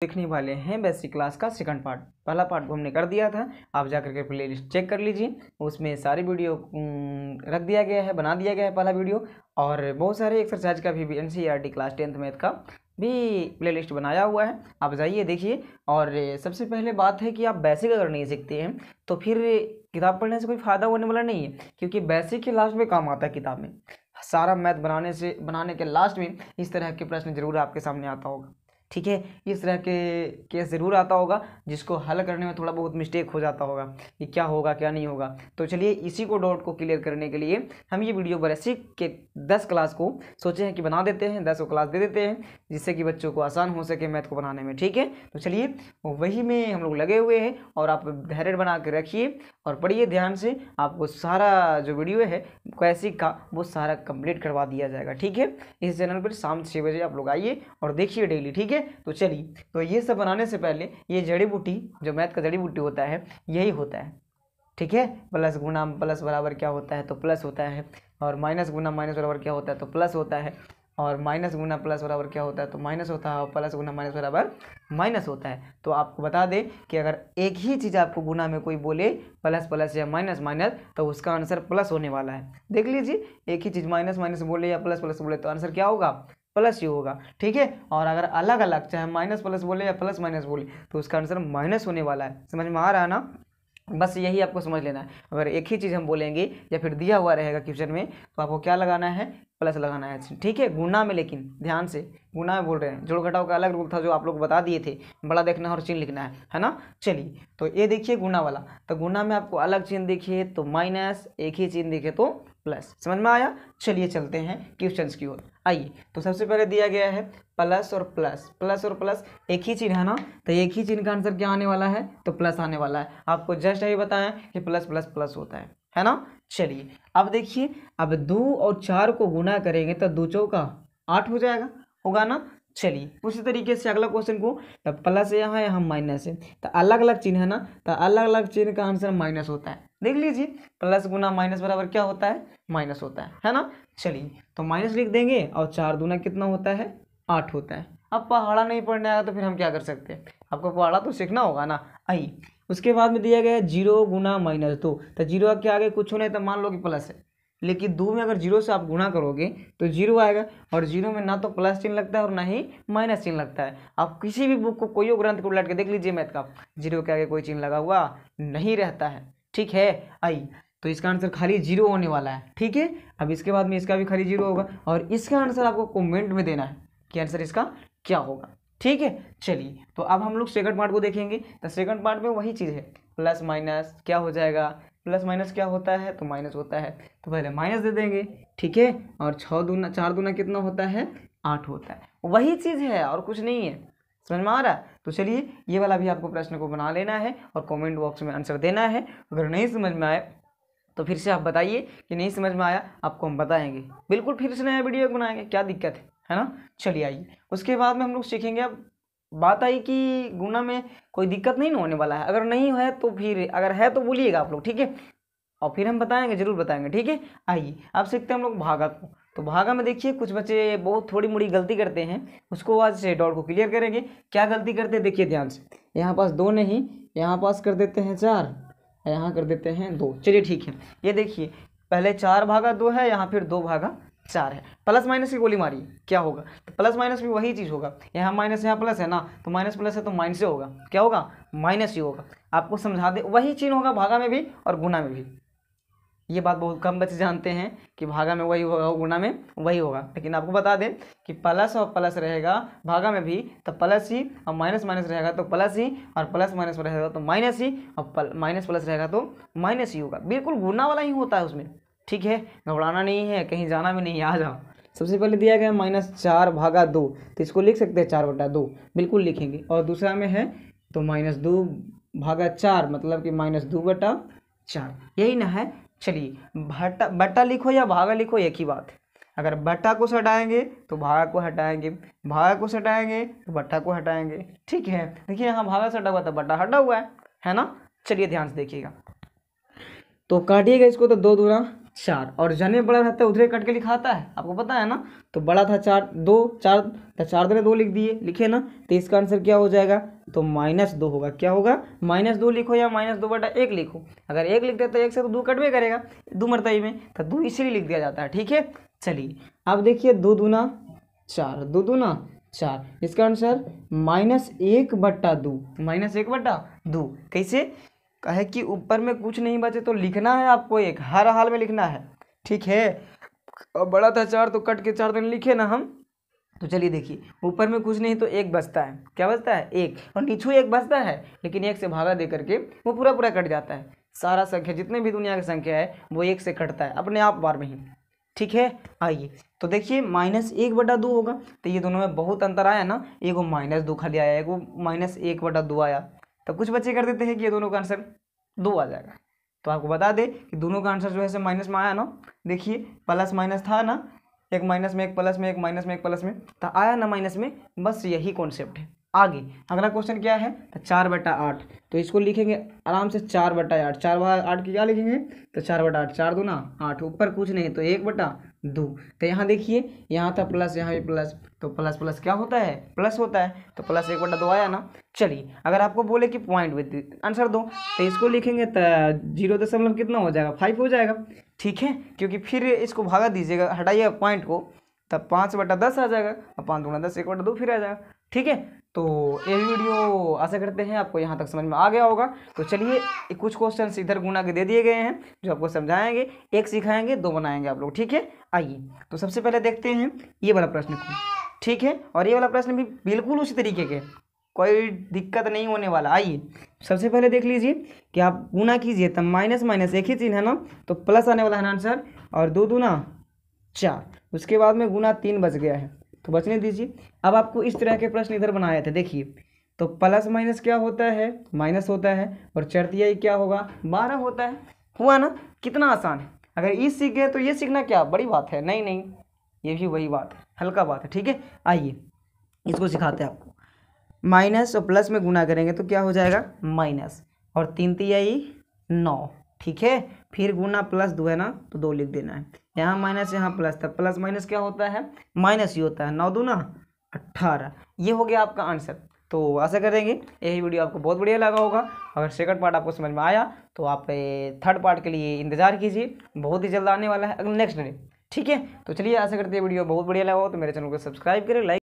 देखने वाले हैं बेसिक क्लास का सेकंड पार्ट। पहला पार्ट को हमने कर दिया था, आप जाकर के प्लेलिस्ट चेक कर लीजिए, उसमें सारी वीडियो रख दिया गया है, बना दिया गया है पहला वीडियो। और बहुत सारे एक्सरसाइज का भी NCERT क्लास 10th मैथ का भी प्लेलिस्ट बनाया हुआ है, आप जाइए देखिए। और सबसे पहले बात है कि आप बेसिक अगर नहीं सीखते हैं तो फिर किताब पढ़ने से कोई फ़ायदा होने वाला नहीं है, क्योंकि बेसिक के लास्ट में काम आता है किताब में। सारा मैथ बनाने के लास्ट में इस तरह के प्रश्न जरूर आपके सामने आता होगा, ठीक है। इस तरह के केस ज़रूर आता होगा जिसको हल करने में थोड़ा बहुत मिस्टेक हो जाता होगा कि क्या होगा क्या नहीं होगा। तो चलिए इसी को डाउट को क्लियर करने के लिए हम ये वीडियो बेसिक के 10 क्लास को सोचे हैं कि बना देते हैं, 10 क्लास दे देते हैं, जिससे कि बच्चों को आसान हो सके मैथ को बनाने में, ठीक है। तो चलिए वही में हम लोग लगे हुए हैं, और आप धैर्य बना के रखिए और पढ़िए ध्यान से। आपको सारा जो वीडियो है बेसिक का वो सारा कंप्लीट करवा दिया जाएगा, ठीक है। इस चैनल पर शाम 6 बजे आप लोग आइए और देखिए डेली, ठीक है। तो चलिए, तो ये सब बनाने से पहले ये जड़ी बूटी, जो मैथ का जड़ी बूटी होता है यही होता है, ठीक है। प्लस गुना प्लस बराबर क्या होता है, तो प्लस होता है। और माइनस गुना माइनस बराबर क्या होता है, तो प्लस होता है। और माइनस गुना प्लस बराबर क्या होता है, तो माइनस होता है। और प्लस गुना माइनस बराबर माइनस होता है। तो आपको बता दें कि अगर एक ही चीज़ आपको गुना में कोई बोले प्लस प्लस या माइनस माइनस, तो उसका आंसर प्लस होने वाला है। देख लीजिए, एक ही चीज़ माइनस माइनस बोले या प्लस प्लस बोले तो आंसर क्या होगा, प्लस ही होगा, ठीक है। और अगर अलग अलग चाहे माइनस प्लस बोले या प्लस माइनस बोले तो उसका आंसर माइनस होने वाला है। समझ में आ रहा है ना, बस यही आपको समझ लेना है। अगर एक ही चीज़ हम बोलेंगे या फिर दिया हुआ रहेगा क्वेश्चन में तो आपको क्या लगाना है, प्लस लगाना है, ठीक है। गुना में, लेकिन ध्यान से गुना में बोल रहे हैं, जोड़ घटाव का अलग रूल था जो आप लोग बता दिए थे, बड़ा देखना और चिन्ह लिखना है ना। चलिए, तो ये देखिए गुना वाला, तो गुना में आपको अलग चिन्ह देखिए तो माइनस, एक ही चिन्ह दिखे तो प्लस। समझ में आया। चलिए चलते हैं क्वेश्चंस की ओर, आइए। तो सबसे पहले दिया गया है प्लस और प्लस, प्लस और प्लस एक ही चिन्ह है ना, तो एक ही चिन्ह का आंसर क्या आने वाला है, तो प्लस आने वाला है। आपको जस्ट यही बताया कि प्लस प्लस प्लस होता है ना। चलिए अब देखिए, अब 2 और 4 को गुना करेंगे तो 2 चौका 8 हो जाएगा, होगा ना। चलिए उसी तरीके से अगला क्वेश्चन को, तो प्लस है यहाँ माइनस है, तो अलग अलग चिन्ह है ना, तो अलग अलग चिन्ह का आंसर माइनस होता है। देख लीजिए, प्लस गुना माइनस बराबर क्या होता है, माइनस होता है ना। चलिए तो माइनस लिख देंगे, और 4 दूना कितना होता है, 8 होता है। अब पहाड़ा नहीं पढ़ने आया तो फिर हम क्या कर सकते हैं, आपको पहाड़ा तो सीखना होगा ना। आइए, उसके बाद में दिया गया है 0 गुना -2, तो 0 के आगे कुछ नहीं, तो मान लो कि प्लस है, लेकिन 2 में अगर 0 से आप गुना करोगे तो 0 आएगा, और 0 में ना तो प्लस चिन्ह लगता है और ना ही माइनस चिन्ह लगता है। आप किसी भी बुक को, कोई ग्रंथ को उलट के देख लीजिए मैथ का, 0 के आगे कोई चिन्ह लगा हुआ नहीं रहता है, ठीक है। आइए, तो इसका आंसर खाली 0 होने वाला है, ठीक है। अब इसके बाद में इसका भी खाली 0 होगा, और इसका आंसर आपको कमेंट में देना है कि आंसर इसका क्या होगा, ठीक है। चलिए, तो अब हम लोग सेकंड पार्ट को देखेंगे। तो सेकंड पार्ट में वही चीज़ है, प्लस माइनस क्या हो जाएगा, प्लस माइनस क्या होता है, तो माइनस होता है, तो पहले माइनस दे देंगे, ठीक है। और 4 दूना कितना होता है, 8 होता है। वही चीज़ है और कुछ नहीं है, समझ में आ रहा है। तो चलिए ये वाला भी आपको प्रश्न को बना लेना है और कमेंट बॉक्स में आंसर देना है। अगर नहीं समझ में आए तो फिर से आप बताइए कि नहीं समझ में आया, आपको हम बताएंगे, बिल्कुल फिर से नया वीडियो बनाएंगे, क्या दिक्कत है ना। चलिए आइए, उसके बाद में हम लोग सीखेंगे। अब बात आई कि गुना में कोई दिक्कत नहीं ना होने वाला है, अगर नहीं है तो फिर, अगर है तो बोलिएगा आप लोग, ठीक है, और फिर हम बताएंगे, जरूर बताएंगे, ठीक है। आइए अब सीखते हैं हम लोग भागा को। तो भागा में देखिए कुछ बच्चे बहुत थोड़ी मोड़ी गलती करते हैं, उसको आज से डाउट को क्लियर करेंगे। क्या गलती करते हैं देखिए ध्यान से, यहाँ पास 2 नहीं, यहाँ पास कर देते हैं 4, यहाँ कर देते हैं 2। चलिए ठीक है, ये देखिए पहले 4 भागा 2 है, यहाँ फिर 2 भागा 4 है। प्लस माइनस की गोली मारी, क्या होगा, तो प्लस माइनस भी वही चीज़ होगा, यहाँ माइनस यहाँ प्लस है ना, तो माइनस प्लस है तो माइनस से होगा, क्या होगा, माइनस ही होगा। आपको समझा दे, वही चिन्ह होगा भागा में भी और गुना में भी। ये बात बहुत कम बच्चे जानते हैं कि भागा में वही होगा, गुना में वही होगा, लेकिन आपको बता दें कि प्लस और प्लस रहेगा भागा में भी तो प्लस ही, और माइनस माइनस रहेगा तो प्लस ही, और प्लस माइनस रहेगा तो माइनस ही, और माइनस प्लस रहेगा तो माइनस ही होगा। बिल्कुल गुना वाला ही होता है उसमें, ठीक है। घबराना नहीं है, कहीं जाना भी नहीं है, आ जाओ। सबसे पहले दिया गया -4 भागा 2, तो इसको लिख सकते हैं 4/2, बिल्कुल लिखेंगे। और दूसरा में है तो -2 भागा 4, मतलब कि -2/4, यही ना है। चलिए बट्टा लिखो या भागा लिखो, एक ही बात है। अगर बट्टा को हटाएंगे तो भागा को हटाएंगे, भागा को हटाएंगे तो बट्टा को हटाएंगे, ठीक है। देखिए यहाँ भागा से हटा हुआ था, बट्टा हटा हुआ है ना। चलिए ध्यान से देखिएगा, तो काटिएगा इसको, तो 2 दूना 4, और जने बड़ा रहता है उधरे कट के लिखाता है, आपको पता है ना। तो बड़ा था 4, 2 4, तो 4 दूनी 2 लिख दिए, लिखे ना। तो इसका आंसर क्या हो जाएगा, तो -2 होगा। क्या होगा, -2 लिखो या -2/1 लिखो। अगर 1 लिख देते तो 1 से तो 2 कटवे करेगा 2 मरतबे में, तो 2 इसीलिए लिख दिया जाता है। ठीक है, चलिए अब देखिए 2 दूना 4, 2 दूना 4, इसका आंसर -1/2, -1/2। कैसे कहे कि ऊपर में कुछ नहीं बचे तो लिखना है आपको, एक हर हाल में लिखना है। ठीक है, अब बड़ा था 4 तो कट के 4 दिन लिखे ना हम। तो चलिए देखिए, ऊपर में कुछ नहीं तो 1 बचता है। क्या बचता है, 1, और नीचू 1 बचता है, लेकिन 1 से भागा दे करके वो पूरा पूरा कट जाता है। सारा संख्या जितने भी दुनिया की संख्या है वो 1 से कटता है अपने आप बार में ही। ठीक है, आइए तो देखिए -1/2 होगा। तो ये दोनों में बहुत अंतर आया ना, एगो -2 खाली आया, एगो -1/2 आया। तो कुछ बच्चे कर देते हैं कि ये दोनों का आंसर 2 आ जाएगा। तो आपको बता दें कि दोनों का आंसर जो है माइनस में आया ना। देखिए प्लस माइनस था ना, एक माइनस में एक प्लस में, एक माइनस में एक प्लस में, तो आया ना माइनस में। बस यही कॉन्सेप्ट है। आगे अगला क्वेश्चन क्या है, तो 4/8। तो इसको लिखेंगे आराम से 4/8। 4/8 की क्या लिखेंगे, तो 4/8, 4 दूना 8, ऊपर कुछ नहीं तो 1/2। तो यहाँ देखिए, यहाँ था प्लस, यहाँ भी प्लस, तो प्लस प्लस क्या होता है, प्लस होता है। तो प्लस 1/2 आया ना। चलिए अगर आपको बोले कि पॉइंट विद आंसर दो, तो इसको लिखेंगे तो 0 कितना हो जाएगा, 5 हो जाएगा। ठीक है, क्योंकि फिर इसको भागा दीजिएगा, हटाइए पॉइंट को, तब 5/10 आ जाएगा, और 5 दूना 10, 1/2 फिर आ जाएगा। ठीक है, तो ये वीडियो आशा करते हैं आपको यहाँ तक समझ में आ गया होगा। तो चलिए कुछ क्वेश्चन इधर गुना के दे दिए गए हैं जो आपको समझाएंगे, 1 सिखाएंगे 2 बनाएंगे आप लोग। ठीक है, आइए तो सबसे पहले देखते हैं ये वाला प्रश्न को। ठीक है, और ये वाला प्रश्न भी बिल्कुल उसी तरीके के, कोई दिक्कत नहीं होने वाला। आइए सबसे पहले देख लीजिए कि आप गुना कीजिए तब माइनस माइनस एक ही चीज़ है ना, तो प्लस आने वाला है ना आंसर, और 2 दूना 4, उसके बाद में गुना 3 बच गया है, तो बचने दीजिए। अब आपको इस तरह के प्रश्न इधर बनाए थे, देखिए तो प्लस माइनस क्या होता है, माइनस होता है, और चरतियाई क्या होगा, 12 होता है। हुआ ना, कितना आसान है। अगर ये सीख गए तो ये सीखना क्या बड़ी बात है, नहीं नहीं, ये भी वही बात है, हल्का बात है। ठीक है, आइए इसको सिखाते हैं आपको। माइनस और प्लस में गुना करेंगे तो क्या हो जाएगा, माइनस, और 3 तिहाई 9। ठीक है, फिर गुना प्लस 2 है ना, तो 2 लिख देना है। यहाँ माइनस यहाँ प्लस था, प्लस माइनस क्या होता है, माइनस ही होता है। 9 दूना 18, ये हो गया आपका आंसर। तो आशा करेंगे यही वीडियो आपको बहुत बढ़िया लगा होगा। अगर सेकंड पार्ट आपको समझ में आया तो आप थर्ड पार्ट के लिए इंतजार कीजिए, बहुत ही जल्द आने वाला है, अगले नेक्स्ट डे। ठीक है, तो चलिए आशा करते हैं वीडियो बहुत बढ़िया लगा हो, तो मेरे चैनल को सब्सक्राइब करें, लाइक